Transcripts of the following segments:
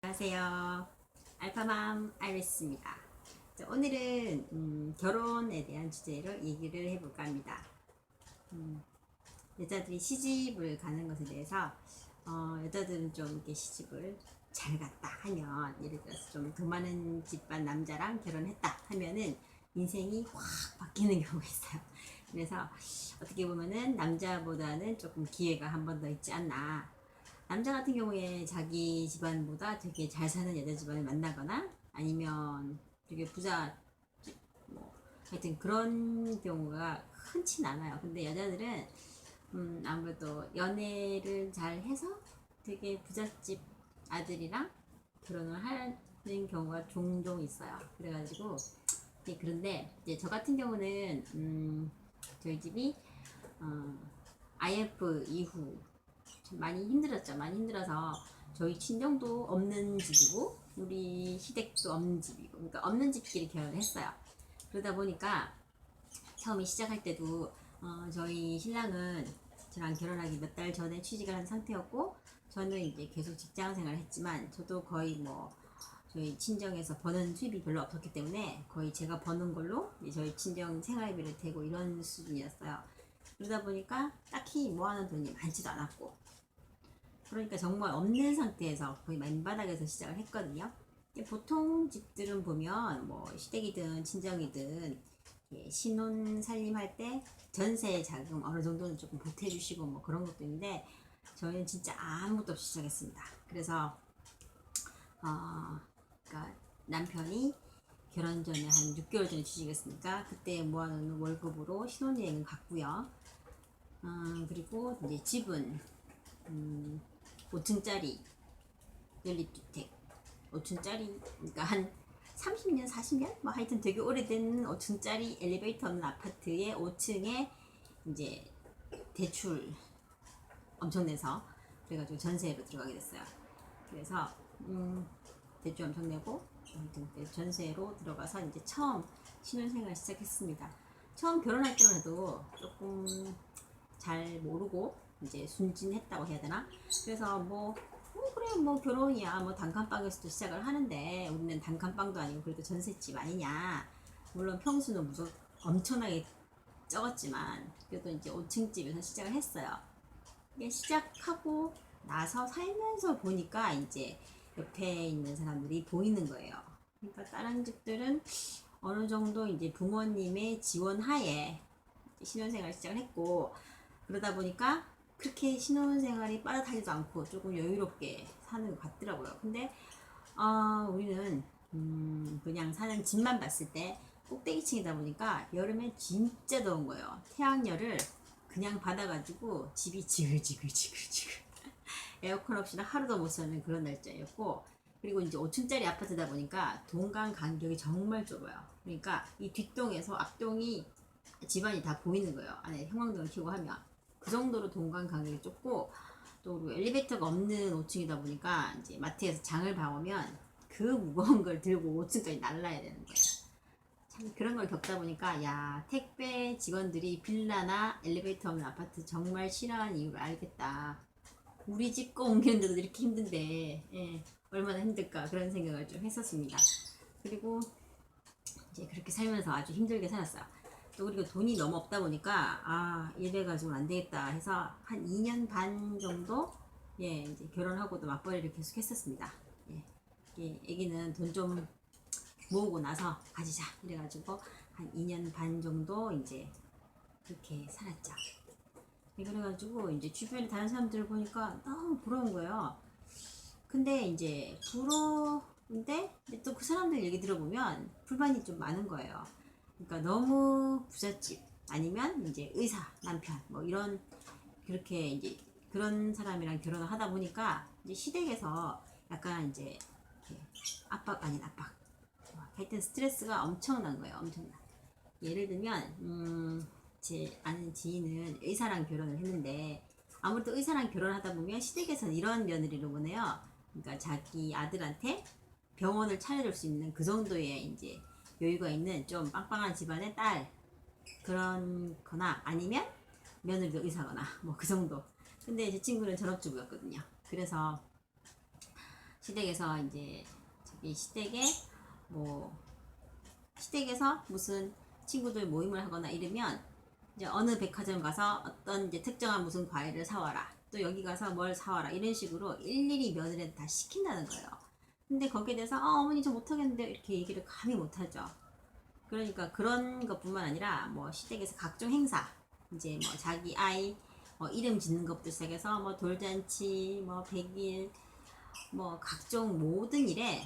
안녕하세요. 알파맘 아이리스입니다. 오늘은 결혼에 대한 주제로 얘기를 해볼까 합니다. 여자들이 시집을 가는 것에 대해서 여자들은 좀 이렇게 시집을 잘 갔다 하면, 예를 들어서 좀 더 많은 집안 남자랑 결혼했다 하면은 인생이 확 바뀌는 경우가 있어요. 그래서 어떻게 보면은 남자보다는 조금 기회가 한 번 더 있지 않나. 남자 같은 경우에 자기 집안보다 되게 잘 사는 여자 집안을 만나거나 아니면 되게 부자 뭐 하여튼 그런 경우가 흔치 않아요. 근데 여자들은 아무래도 연애를 잘 해서 되게 부잣집 아들이랑 결혼을 하는 경우가 종종 있어요. 그래가지고 그런데 이제 저 같은 경우는 저희 집이 IF 이후 많이 힘들었죠. 많이 힘들어서 저희 친정도 없는 집이고 우리 시댁도 없는 집이고, 그러니까 없는 집끼리 결혼을 했어요. 그러다 보니까 처음에 시작할 때도 저희 신랑은 저랑 결혼하기 몇 달 전에 취직을 한 상태였고, 저는 이제 계속 직장 생활을 했지만 저도 거의 뭐 저희 친정에서 버는 수입이 별로 없었기 때문에 거의 제가 버는 걸로 저희 친정 생활비를 대고 이런 수준이었어요. 그러다 보니까 딱히 모아놓은 돈이 많지도 않았고, 그러니까 정말 없는 상태에서 거의 맨바닥에서 시작을 했거든요. 보통 집들은 보면 뭐 시댁이든 친정이든 신혼 살림할 때 전세 자금 어느 정도는 조금 보태주시고 뭐 그런 것도 있는데, 저희는 진짜 아무것도 없이 시작했습니다. 그래서 그러니까 남편이 결혼 전에 한 6개월 전에 취직했으니까 그때 모아놓은 월급으로 신혼여행은 갔고요. 그리고 이제 집은 5층짜리 연립주택, 5층짜리, 그러니까 한 30년, 40년? 뭐 하여튼 되게 오래된 5층짜리 엘리베이터 없는 아파트의 5층에 이제 대출 엄청 내서, 그래가지고 전세로 들어가게 됐어요. 그래서 대출 엄청 내고 전세로 들어가서 이제 처음 신혼생활 시작했습니다. 처음 결혼할 때만 해도 조금 잘 모르고 이제 순진했다고 해야 되나? 그래서 그래 뭐 결혼이야 뭐 단칸방에서도 시작을 하는데, 우리는 단칸방도 아니고 그래도 전셋집 아니냐. 물론 평수는 무슨 엄청나게 적었지만 그래도 이제 5층 집에서 시작을 했어요. 이게 시작하고 나서 살면서 보니까 이제 옆에 있는 사람들이 보이는 거예요. 그러니까 다른 집들은 어느 정도 이제 부모님의 지원 하에 신혼생활 시작을 했고, 그러다 보니까 그렇게 신혼생활이 빠듯하지도 않고 조금 여유롭게 사는 것 같더라고요. 근데 우리는 그냥 사는 집만 봤을 때 꼭대기층이다 보니까 여름에 진짜 더운 거예요. 태양열을 그냥 받아가지고 집이 지글지글지글지글 에어컨 없이는 하루도 못 사는 그런 날짜였고, 그리고 이제 5층짜리 아파트다 보니까 동간 간격이 정말 좁아요. 그러니까 이 뒷동에서 앞동이 집안이 다 보이는 거예요. 안에 형광등을 켜고 하면. 그 정도로 동간 간격이 좁고, 또 엘리베이터가 없는 5층이다 보니까 이제 마트에서 장을 봐오면 그 무거운 걸 들고 5층까지 날라야 되는 거예요. 참 그런 걸 겪다 보니까 야, 택배 직원들이 빌라나 엘리베이터 없는 아파트 정말 싫어하는 이유를 알겠다. 우리 집 거 옮기는데도 이렇게 힘든데 얼마나 힘들까, 그런 생각을 좀 했었습니다. 그리고 이제 그렇게 살면서 아주 힘들게 살았어요. 또 그리고 돈이 너무 없다 보니까 이래가지고는 안 되겠다 해서 한 2년 반 정도 이제 결혼하고도 맞벌이를 계속 했었습니다. 애기는 돈 좀 모으고 나서 가지자 이래가지고 한 2년 반 정도 이제 그렇게 살았죠. 그래가지고 이제 주변에 다른 사람들을 보니까 너무 부러운 거예요. 근데 이제 부러운데 또 그 사람들 얘기 들어보면 불만이 좀 많은 거예요. 그러니까 너무 부잣집 아니면 이제 의사 남편 뭐 이런, 그렇게 이제 그런 사람이랑 결혼을 하다 보니까 이제 시댁에서 약간 이제 압박 아닌 압박, 하여튼 스트레스가 엄청난 거예요. 엄청나. 예를 들면 제 아는 지인은 의사랑 결혼을 했는데, 아무래도 의사랑 결혼하다 보면 시댁에서는 이런 며느리를 원해요. 그러니까 자기 아들한테 병원을 차려줄 수 있는 그 정도의 이제 여유가 있는 좀 빵빵한 집안의 딸, 그런 거나 아니면 며느리도 의사거나 뭐 그 정도. 근데 제 친구는 전업주부였거든요. 그래서 시댁에서 이제 저기 시댁에 뭐 시댁에서 무슨 친구들 모임을 하거나 이러면 이제 어느 백화점 가서 어떤 이제 특정한 무슨 과일을 사와라. 또 여기 가서 뭘 사와라. 이런 식으로 일일이 며느리한테 다 시킨다는 거예요. 근데 거기에 대해서 어머니 저 못하겠는데 이렇게 얘기를 감히 못하죠. 그러니까 그런 것뿐만 아니라 뭐 시댁에서 각종 행사 이제 뭐 자기 아이 뭐 이름 짓는 것부터 시작해서 뭐 돌잔치 뭐 백일 뭐 각종 모든 일에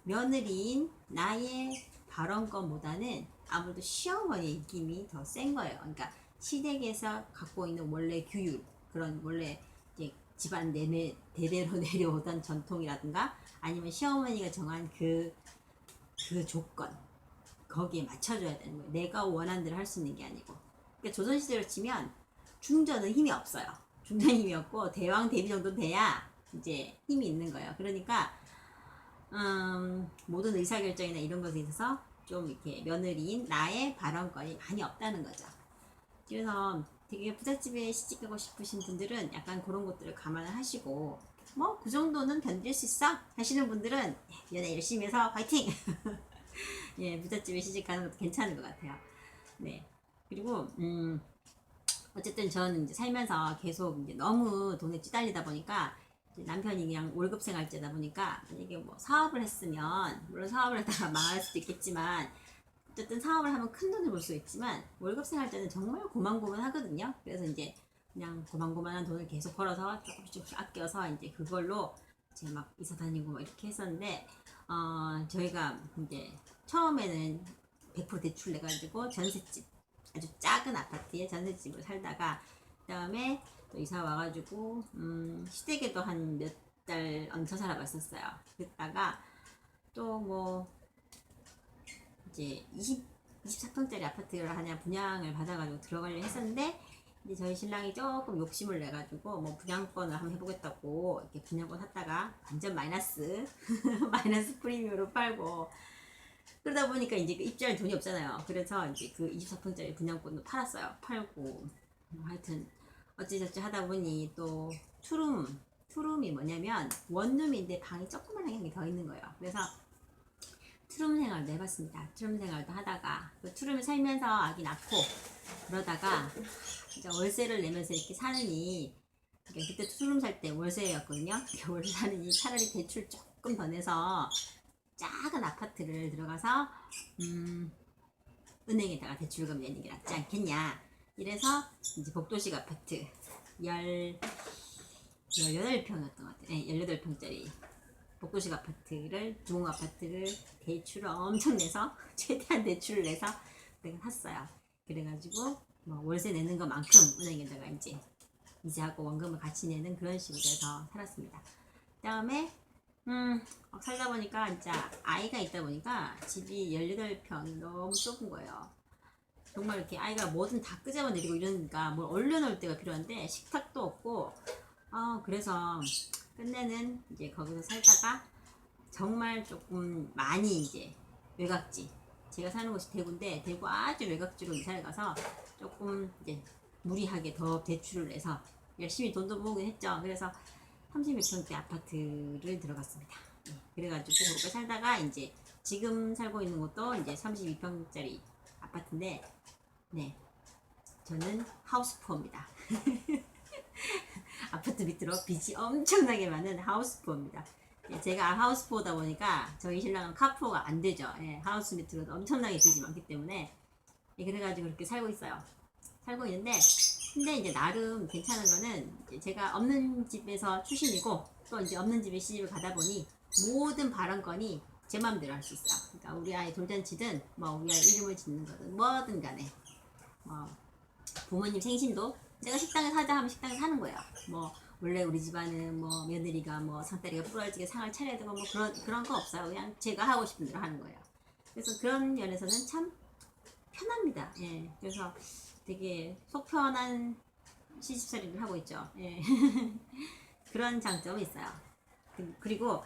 며느리인 나의 발언권보다는 아무래도 시어머니의 느낌이 더 센 거예요. 그러니까 시댁에서 갖고 있는 원래 규율, 그런 원래 이제 집안 내내 대대로 내려오던 전통이라든가 아니면 시어머니가 정한 그 조건 거기에 맞춰줘야 되는 거예요. 내가 원하는 대로 할 수 있는 게 아니고. 그러니까 조선시대로 치면 중전은 힘이 없어요. 중전 힘이 없고 대왕 대비 정도 돼야 이제 힘이 있는 거예요. 그러니까 모든 의사결정이나 이런 것에 있어서 좀 이렇게 며느리인 나의 발언권이 많이 없다는 거죠. 그래서 되게 부잣집에 시집가고 싶으신 분들은 약간 그런 것들을 감안을 하시고 뭐 그 정도는 견딜 수 있어 하시는 분들은 연애 열심히 해서 화이팅! 예, 부잣집에 시집가는 것도 괜찮은 것 같아요. 네. 그리고 어쨌든 저는 이제 살면서 계속 이제 너무 돈에 찌달리다 보니까 남편이 그냥 월급 생활제다 보니까 이게 뭐 사업을 했으면 물론 사업을 했다가 망할 수도 있겠지만 어쨌든 사업을 하면 큰 돈을 벌 수 있지만 월급 생활제는 정말 고만고만 하거든요. 그래서 이제 그냥 고만고만한 돈을 계속 벌어서 조금씩 아껴서 이제 그걸로 제가 막 이사 다니고 막 이렇게 했었는데 저희가 이제 처음에는 100% 대출 내가지고 전셋집 아주 작은 아파트에 전셋집을 살다가 그 다음에 또 이사 와가지고 시댁에도 한 몇 달 얹혀 살아봤었어요. 그랬다가 또 뭐 이제 24평짜리 아파트를 하나 분양을 받아가지고 들어가려고 했었는데 이제 저희 신랑이 조금 욕심을 내가지고 뭐 분양권을 한번 해보겠다고 이렇게 분양권 샀다가 완전 마이너스 마이너스 프리미엄으로 팔고 그러다 보니까 이제 그 입주할 돈이 없잖아요. 그래서 이제 그 24평짜리 분양권도 팔았어요. 팔고 하여튼 어찌저찌 하다 보니 또 투룸이 뭐냐면 원룸인데 방이 조그만한 게 더 있는 거예요. 그래서 투룸 생활도 해봤습니다. 투룸 생활도 하다가 그 투룸을 살면서 아기 낳고 그러다가 이제 월세를 내면서 이렇게 사느니 그러니까 그때 투룸 살 때 월세였거든요. 월세 사느니 차라리 대출 조금 더 내서 작은 아파트를 들어가서 은행에다가 대출금 내는 게 낫지 않겠냐. 이래서 이제 복도식 아파트 18평이었던 것 같아요. 네, 18평짜리 복도식 아파트를 주공 아파트를 대출을 엄청 내서 최대한 대출을 내서 내가 샀어요. 그래가지고 뭐 월세 내는 것만큼 은행에다가 이제 이자하고 원금을 같이 내는 그런 식으로 해서 살았습니다. 그 다음에 살다 보니까 진짜 아이가 있다 보니까 집이 18평 너무 좁은 거예요. 정말 이렇게 아이가 뭐든 다 끄집어 내리고 이러니까 뭘 얼려놓을 때가 필요한데 식탁도 없고 그래서 끝내는 이제 거기서 살다가 정말 조금 많이 이제 외곽지 제가 사는 곳이 대구인데 대구 아주 외곽지로 이사를 가서 조금 이제 무리하게 더 대출을 내서 열심히 돈도 모으긴 했죠. 그래서 30몇 평대 아파트를 들어갔습니다. 네, 그래가지고 그렇게 살다가 이제 지금 살고 있는 곳도 이제 32평짜리 아파트인데 네 저는 하우스푸어입니다. 아파트 밑으로 빚이 엄청나게 많은 하우스푸어입니다. 예, 제가 하우스푸어다 보니까 저희 신랑은 카푸어가 안 되죠. 예, 하우스 밑으로도 엄청나게 빚이 많기 때문에 예, 그래가지고 그렇게 살고 있어요. 살고 있는데 근데 이제 나름 괜찮은 거는 이제 제가 없는 집에서 출신이고 또 이제 없는 집에 시집을 가다 보니 모든 발언권이 제 마음대로 할 수 있어요. 그러니까 우리 아이 돌잔치든 뭐 우리 아이 이름을 짓는 거든 뭐든 간에 부모님 생신도 제가 식당에 사자 하면 식당에 사는 거예요. 뭐 원래 우리 집안은 뭐 며느리가 뭐 상다리가 부러지게 상을 차려야 되고 뭐 그런 거 없어요. 그냥 제가 하고 싶은 대로 하는 거예요. 그래서 그런 면에서는 참 편합니다. 예. 그래서 되게 속 편한 시집살이를 하고 있죠. 예. 그런 장점이 있어요. 그리고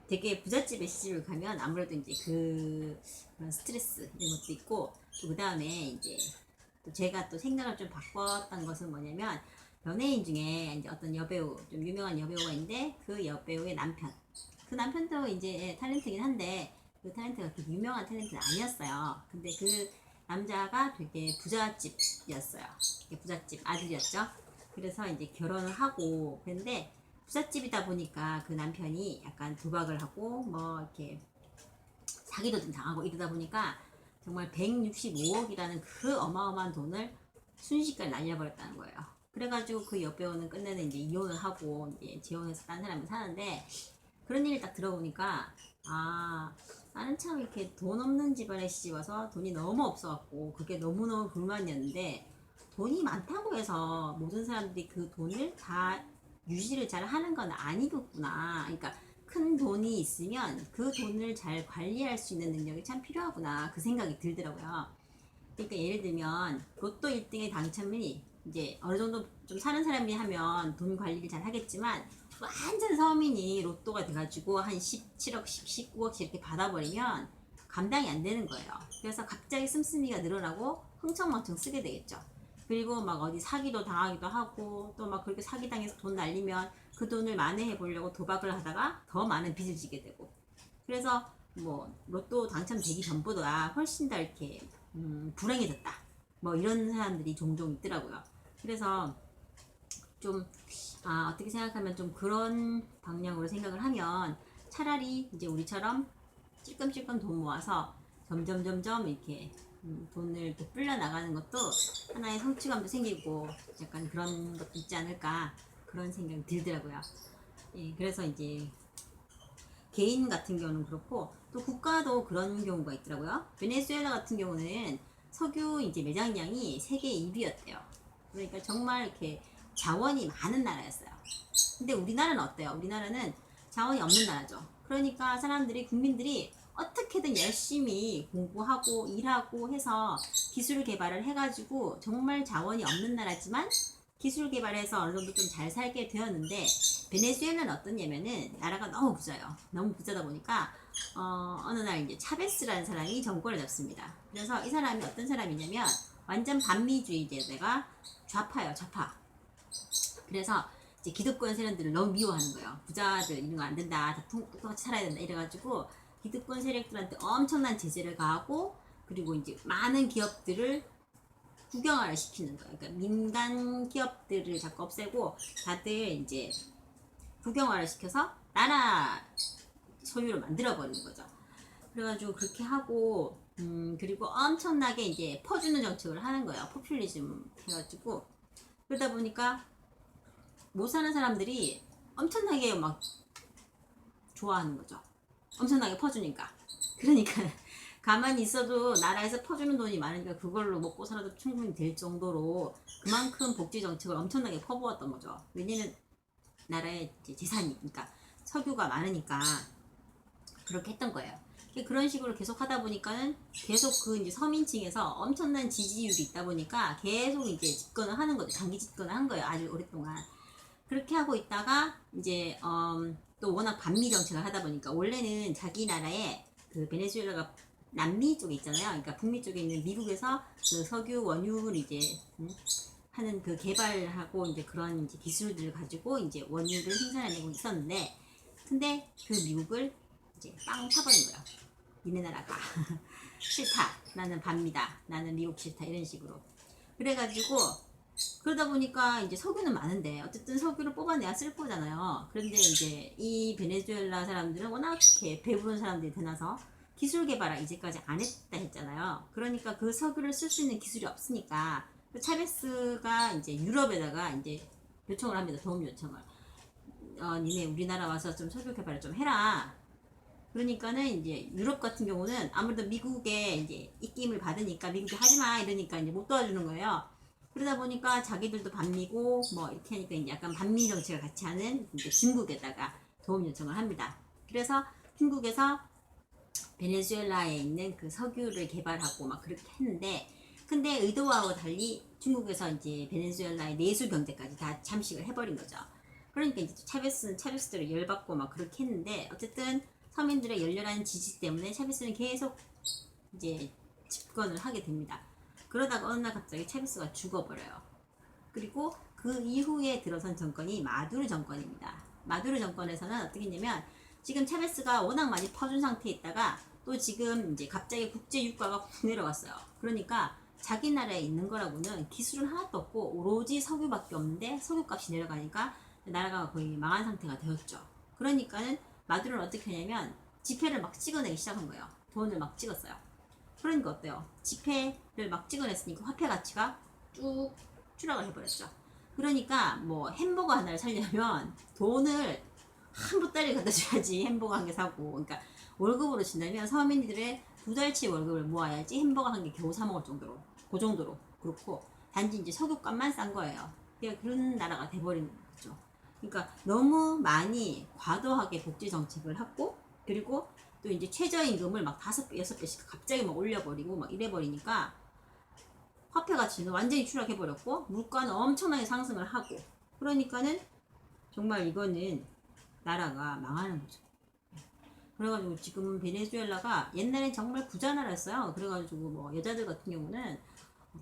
되게 부잣집에 시집을 가면 아무래도 이제 그런 스트레스 이런 것도 있고 또 그 다음에 이제 또 제가 또 생각을 좀 바꿨던 것은 뭐냐면 연예인 중에 이제 어떤 여배우, 좀 유명한 여배우가 있는데 그 여배우의 남편. 그 남편도 이제 탤런트긴 한데 그 탤런트가 그렇게 유명한 탤런트는 아니었어요. 근데 그 남자가 되게 부잣집이었어요. 부잣집 아들이었죠. 그래서 이제 결혼을 하고 그런데 부잣집이다 보니까 그 남편이 약간 도박을 하고 뭐 이렇게 사기도 좀 당하고 이러다 보니까 정말 165억이라는 그 어마어마한 돈을 순식간에 날려버렸다는 거예요. 그래가지고 그 여배우는 끝내는 이제 이혼을 하고 이제 재혼해서 딴 사람이 사는데 그런 얘기를 딱 들어보니까 아 나는 참 이렇게 돈 없는 집안에 시집 와서 돈이 너무 없어갖고 그게 너무너무 불만이었는데 돈이 많다고 해서 모든 사람들이 그 돈을 다 유지를 잘 하는 건 아니겠구나. 그러니까 큰 돈이 있으면 그 돈을 잘 관리할 수 있는 능력이 참 필요하구나. 그 생각이 들더라고요. 그러니까 예를 들면 로또 1등에 당첨이 이제 어느 정도 좀 사는 사람이 하면 돈 관리를 잘 하겠지만 완전 서민이 로또가 돼가지고 한 17억씩 19억씩 이렇게 받아버리면 감당이 안 되는 거예요. 그래서 갑자기 씀씀이가 늘어나고 흥청망청 쓰게 되겠죠. 그리고 막 어디 사기도 당하기도 하고 또 막 그렇게 사기당해서 돈 날리면 그 돈을 만회해 보려고 도박을 하다가 더 많은 빚을 지게 되고 그래서 뭐 로또 당첨되기 전보다 훨씬 더 이렇게 불행해졌다 뭐 이런 사람들이 종종 있더라고요. 그래서 좀 어떻게 생각하면 좀 그런 방향으로 생각을 하면 차라리 이제 우리처럼 찔끔찔끔 돈 모아서 점점 이렇게 돈을 이렇게 불려 나가는 것도 하나의 성취감도 생기고 약간 그런 것도 있지 않을까 그런 생각이 들더라고요. 예, 그래서 이제 개인 같은 경우는 그렇고 또 국가도 그런 경우가 있더라고요. 베네수엘라 같은 경우는 석유 이제 매장량이 세계 2위였대요. 그러니까 정말 이렇게 자원이 많은 나라였어요. 근데 우리나라는 어때요? 우리나라는 자원이 없는 나라죠. 그러니까 사람들이 국민들이 어떻게든 열심히 공부하고 일하고 해서 기술 개발을 해가지고 정말 자원이 없는 나라지만 기술 개발해서 어느 정도 좀 잘 살게 되었는데 베네수엘라는 어떠냐면은 나라가 너무 부자요. 너무 부자다 보니까 어느 날 이제 차베스라는 사람이 정권을 잡습니다. 그래서 이 사람이 어떤 사람이냐면 완전 반미주의자가 좌파예요, 좌파. 그래서 이제 기득권 세력들을 너무 미워하는 거예요. 부자들 이런 거 안 된다, 다 똑같이 살아야 된다 이래가지고 기득권 세력들한테 엄청난 제재를 가하고 그리고 이제 많은 기업들을 국영화를 시키는 거예요. 그러니까 민간 기업들을 자꾸 없애고 다들 이제 국영화를 시켜서 나라 소유로 만들어 버리는 거죠. 그래가지고 그렇게 하고 그리고 엄청나게 이제 퍼주는 정책을 하는 거예요. 포퓰리즘 해가지고 그러다 보니까 못 사는 사람들이 엄청나게 막 좋아하는 거죠. 엄청나게 퍼주니까. 그러니까 가만히 있어도 나라에서 퍼주는 돈이 많으니까 그걸로 먹고 살아도 충분히 될 정도로 그만큼 복지 정책을 엄청나게 퍼부었던 거죠. 왜냐면 나라의 재산이니까 석유가 많으니까 그렇게 했던 거예요. 그런 식으로 계속 하다 보니까는 계속 그 이제 서민층에서 엄청난 지지율이 있다 보니까 계속 이제 집권을 하는 거죠. 장기 집권을 한 거예요. 아주 오랫동안. 그렇게 하고 있다가 이제 또 워낙 반미 정책을 하다 보니까 원래는 자기 나라에 그 베네수엘라가 남미 쪽에 있잖아요. 그러니까 북미 쪽에 있는 미국에서 그 석유 원유를 이제 하는 그 개발하고 이제 그런 이제 기술들을 가지고 이제 원유를 생산해내고 있었는데 근데 그 미국을 이제 빵 차버린 거예요. 니네 나라가 싫다. 나는 반미다. 나는 미국 싫다. 이런 식으로. 그래가지고 그러다 보니까 이제 석유는 많은데 어쨌든 석유를 뽑아내야 쓸 거잖아요. 그런데 이제 이 베네수엘라 사람들은 워낙 이렇게 배부른 사람들이 되나서 기술 개발을 이제까지 안 했다 했잖아요. 그러니까 그 석유를 쓸 수 있는 기술이 없으니까 차베스가 이제 유럽에다가 이제 요청을 합니다. 도움 요청을. 니네 우리나라 와서 좀 석유 개발을 좀 해라. 그러니까는 이제 유럽 같은 경우는 아무래도 미국의 이제 입김을 받으니까 미국이 하지마 이러니까 이제 못 도와주는 거예요. 그러다 보니까 자기들도 반미고 뭐 이렇게 하니까 이제 약간 반미 정책을 같이 하는 이제 중국에다가 도움 요청을 합니다. 그래서 중국에서 베네수엘라에 있는 그 석유를 개발하고 막 그렇게 했는데 근데 의도와는 달리 중국에서 이제 베네수엘라의 내수 경제까지 다 잠식을 해버린 거죠. 그러니까 이제 차베스를 열받고 막 그렇게 했는데 어쨌든 서민들의 열렬한 지지 때문에 차베스는 계속 이제 집권을 하게 됩니다. 그러다가 어느 날 갑자기 차베스가 죽어버려요. 그리고 그 이후에 들어선 정권이 마두로 정권입니다. 마두로 정권에서는 어떻게 했냐면 지금 차베스가 워낙 많이 퍼준 상태에 있다가 또 지금 이제 갑자기 국제 유가가 훅 내려갔어요. 그러니까 자기 나라에 있는 거라고는 기술은 하나도 없고 오로지 석유밖에 없는데 석유값이 내려가니까 나라가 거의 망한 상태가 되었죠. 그러니까는 마두로는 어떻게 하냐면 지폐를 막 찍어내기 시작한 거예요. 돈을 막 찍었어요. 그러니까 어때요? 지폐를 막 찍어냈으니까 화폐 가치가 쭉 추락을 해버렸죠. 그러니까 뭐 햄버거 하나를 살려면 돈을 한 보따리 갖다 줘야지 햄버거 한 개 사고. 그러니까 월급으로 친다면 서민들의 두 달치 월급을 모아야지 햄버거 한 개 겨우 사 먹을 정도로, 그 정도로 그렇고, 단지 이제 석유값만 싼 거예요. 그런 나라가 돼버린 거죠. 그러니까 너무 많이 과도하게 복지 정책을 하고, 그리고 또 이제 최저임금을 막 5배, 6배씩 갑자기 막 올려버리고 막 이래버리니까 화폐 가치는 완전히 추락해버렸고 물가는 엄청나게 상승을 하고, 그러니까는 정말 이거는 나라가 망하는 거죠. 그래가지고 지금 베네수엘라가 옛날엔 정말 부자 나라였어요. 그래가지고 뭐 여자들 같은 경우는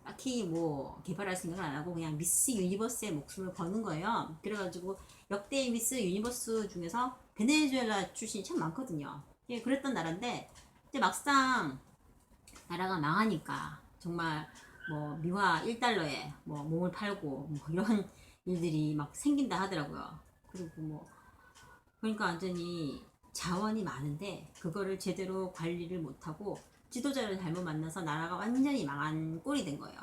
딱히 뭐 개발할 생각을 안 하고 그냥 미스 유니버스에 목숨을 거는 거예요. 그래가지고 역대 미스 유니버스 중에서 베네수엘라 출신이 참 많거든요. 예, 그랬던 나라인데 이제 막상 나라가 망하니까 정말 뭐 미화 1달러에 뭐 몸을 팔고 뭐 이런 일들이 막 생긴다 하더라고요. 그리고 뭐 그러니까 완전히 자원이 많은데 그거를 제대로 관리를 못하고 지도자를 잘못 만나서 나라가 완전히 망한 꼴이 된 거예요.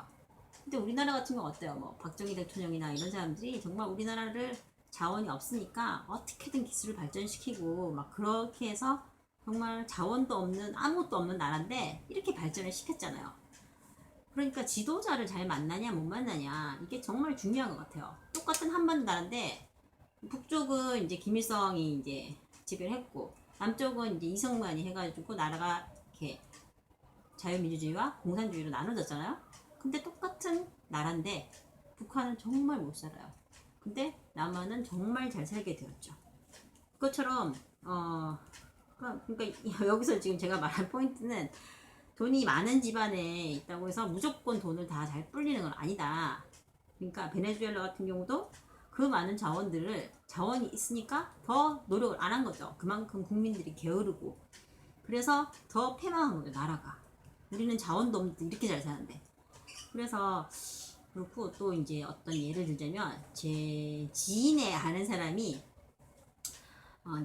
근데 우리나라 같은 건 어때요? 뭐 박정희 대통령이나 이런 사람들이 정말 우리나라를 자원이 없으니까 어떻게든 기술을 발전시키고 막 그렇게 해서 정말 자원도 없는 아무것도 없는 나라인데 이렇게 발전을 시켰잖아요. 그러니까 지도자를 잘 만나냐 못 만나냐 이게 정말 중요한 것 같아요. 똑같은 한반도 나라인데 북쪽은 이제 김일성이 이제 지배를 했고 남쪽은 이제 이승만이 해가지고 나라가 이렇게 자유민주주의와 공산주의로 나눠졌잖아요. 근데 똑같은 나라인데 북한은 정말 못 살아요. 근데 남한은 정말 잘 살게 되었죠. 그것처럼 그러니까 여기서 지금 제가 말한 포인트는 돈이 많은 집안에 있다고 해서 무조건 돈을 다 잘 불리는 건 아니다. 그러니까 베네수엘라 같은 경우도 그 많은 자원이 있으니까 더 노력을 안 한 거죠. 그만큼 국민들이 게으르고 그래서 더 패망한 거죠, 나라가. 우리는 자원도 없는데 이렇게 잘 사는데. 그래서 그렇고 또 이제 어떤 예를 들자면 제 지인의 아는 사람이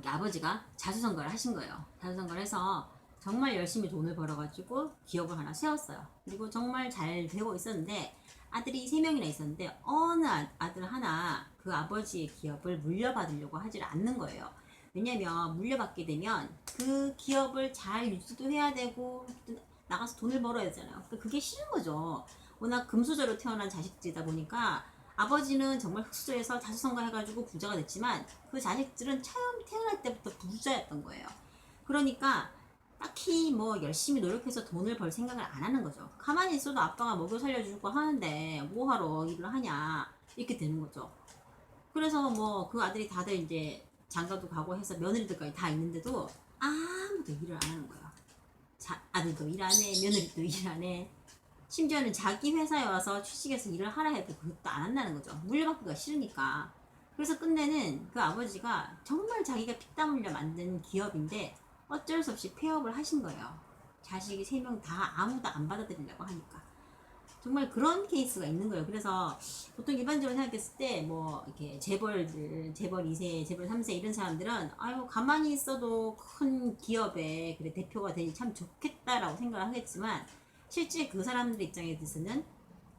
아버지가 자수성가를 하신 거예요. 자수성가를 해서 정말 열심히 돈을 벌어가지고 기업을 하나 세웠어요. 그리고 정말 잘 되고 있었는데 아들이 3명이나 있었는데 어느 아들 하나 그 아버지의 기업을 물려받으려고 하질 않는 거예요. 왜냐면 물려받게 되면 그 기업을 잘 유지도 해야 되고 나가서 돈을 벌어야 되잖아요. 그러니까 그게 싫은 거죠. 워낙 금수저로 태어난 자식들이다 보니까 아버지는 정말 흙수저에서 자수성가 해가지고 부자가 됐지만 그 자식들은 처음 태어날 때부터 부자였던 거예요. 그러니까 딱히 뭐 열심히 노력해서 돈을 벌 생각을 안 하는 거죠. 가만히 있어도 아빠가 먹여 살려주고 하는데 뭐하러 일을 하냐 이렇게 되는 거죠. 그래서 뭐 그 아들이 다들 이제 장가도 가고 해서 며느리들까지 다 있는데도 아무도 일을 안 하는 거예요. 아들도 일 안 해, 며느리도 일 안 해. 심지어는 자기 회사에 와서 취직해서 일을 하라 해도 그것도 안 한다는 거죠. 물려받기가 싫으니까. 그래서 끝내는 그 아버지가 정말 자기가 피땀 흘려 만든 기업인데 어쩔 수 없이 폐업을 하신 거예요. 자식이 3명 다 아무도 안 받아들이려고 하니까. 정말 그런 케이스가 있는 거예요. 그래서 보통 일반적으로 생각했을 때 뭐 이렇게 재벌들, 재벌 2세, 재벌 3세 이런 사람들은 아유 가만히 있어도 큰 기업에 그래 대표가 되니 참 좋겠다라고 생각을 하겠지만 실제 그 사람들 입장에 대해서는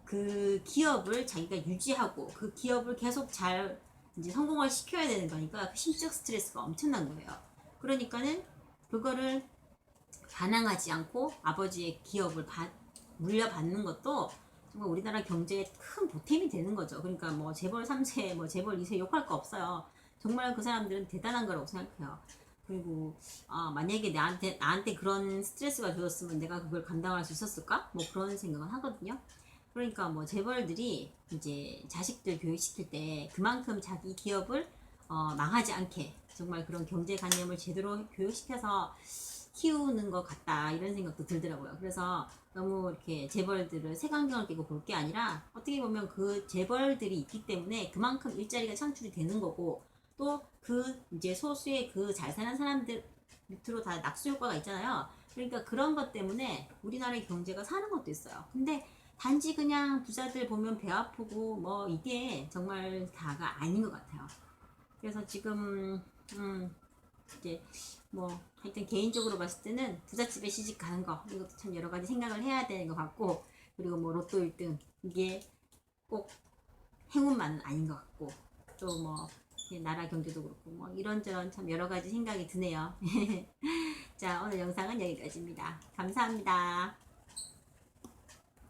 그 기업을 자기가 유지하고 그 기업을 계속 잘 이제 성공을 시켜야 되는 거니까 그 심적 스트레스가 엄청난 거예요. 그러니까는 그거를 반항하지 않고 아버지의 기업을 물려받는 것도 정말 우리나라 경제에 큰 보탬이 되는 거죠. 그러니까 뭐 재벌 3세, 뭐 재벌 2세 욕할 거 없어요. 정말 그 사람들은 대단한 거라고 생각해요. 그리고 만약에 나한테 그런 스트레스가 주었으면 내가 그걸 감당할 수 있었을까? 뭐 그런 생각은 하거든요. 그러니까 뭐 재벌들이 이제 자식들 교육시킬 때 그만큼 자기 기업을 망하지 않게 정말 그런 경제관념을 제대로 교육시켜서 키우는 것 같다 이런 생각도 들더라고요. 그래서 너무 이렇게 재벌들을 색안경을 끼고 볼 게 아니라 어떻게 보면 그 재벌들이 있기 때문에 그만큼 일자리가 창출이 되는 거고 또 그 이제 소수의 그 잘 사는 사람들 밑으로 다 낙수 효과가 있잖아요. 그러니까 그런 것 때문에 우리나라의 경제가 사는 것도 있어요. 근데 단지 그냥 부자들 보면 배 아프고 뭐 이게 정말 다가 아닌 것 같아요. 그래서 지금 이제 뭐 하여튼 개인적으로 봤을 때는 부잣집에 시집 가는 거 이것도 참 여러 가지 생각을 해야 되는 것 같고 그리고 뭐 로또 1등 이게 꼭 행운만은 아닌 것 같고 또 뭐 나라 경제도 그렇고 뭐 이런저런 참 여러 가지 생각이 드네요. 자, 오늘 영상은 여기까지입니다. 감사합니다.